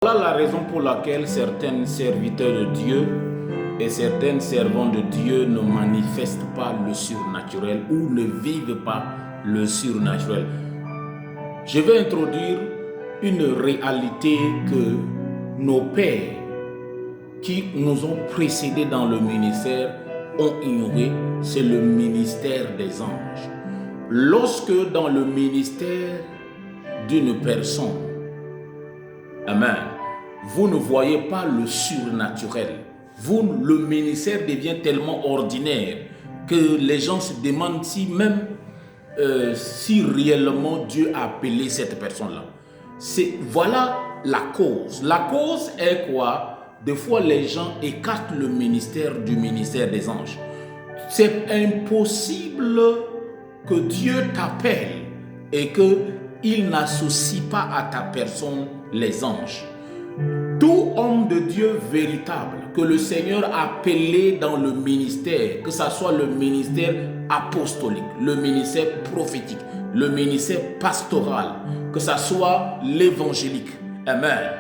Voilà la raison pour laquelle certains serviteurs de Dieu et certains servants de Dieu ne manifestent pas le surnaturel ou ne vivent pas le surnaturel. Je vais introduire une réalité que nos pères qui nous ont précédés dans le ministère ont ignoré, c'est le ministère des anges. Lorsque dans le ministère d'une personne, amen, vous ne voyez pas le surnaturel, le ministère devient tellement ordinaire que les gens se demandent si même si réellement Dieu a appelé cette personne-là. Voilà la cause. La cause est quoi? Des fois, les gens écartent le ministère du ministère des anges. C'est impossible que Dieu t'appelle et qu'il n'associe pas à ta personne les anges. Tout homme de Dieu véritable que le Seigneur a appelé dans le ministère, que ce soit le ministère apostolique, le ministère prophétique, le ministère pastoral, que ce soit l'évangélique, amen,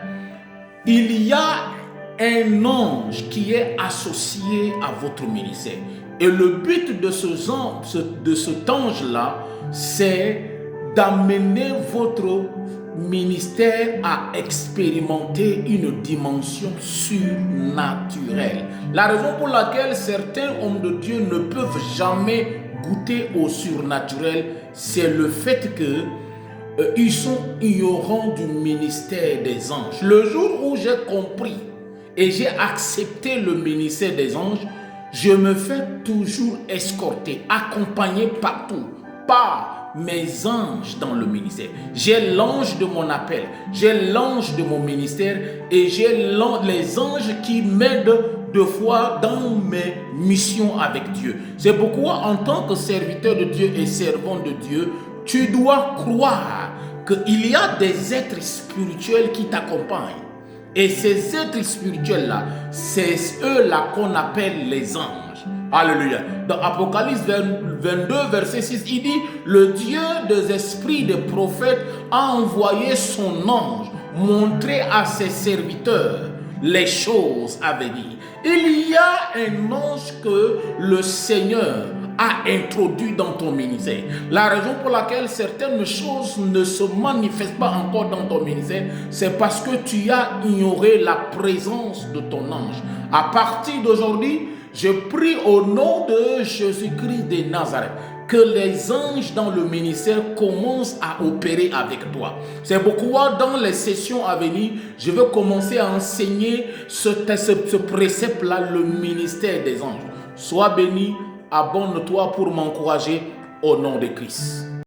il y a un ange qui est associé à votre ministère. Et le but de cet ange-là, c'est d'amener votre ministère à expérimenter une dimension surnaturelle. La raison pour laquelle certains hommes de Dieu ne peuvent jamais goûter au surnaturel, c'est le fait que ils sont ignorants du ministère des anges. Le jour où j'ai compris et j'ai accepté le ministère des anges, je me fais toujours escorter, accompagner partout par mes anges dans le ministère. J'ai l'ange de mon appel, j'ai l'ange de mon ministère et j'ai les anges qui m'aident de fois dans mes missions avec Dieu. C'est pourquoi en tant que serviteur de Dieu et servant de Dieu, tu dois croire qu'il y a des êtres spirituels qui t'accompagnent. Et ces êtres spirituels-là, c'est eux-là qu'on appelle les anges. Alléluia. Dans Apocalypse 22, verset 6, il dit, le Dieu des esprits des prophètes a envoyé son ange montrer à ses serviteurs les choses à venir. Il y a un ange que le Seigneur a introduit dans ton ministère. La raison pour laquelle certaines choses ne se manifestent pas encore dans ton ministère, c'est parce que tu as ignoré la présence de ton ange. À partir d'aujourd'hui, je prie au nom de Jésus-Christ de Nazareth que les anges dans le ministère commencent à opérer avec toi. C'est pourquoi dans les sessions à venir, je vais commencer à enseigner ce précepte-là, le ministère des anges. Sois béni, abonne-toi pour m'encourager au nom de Christ.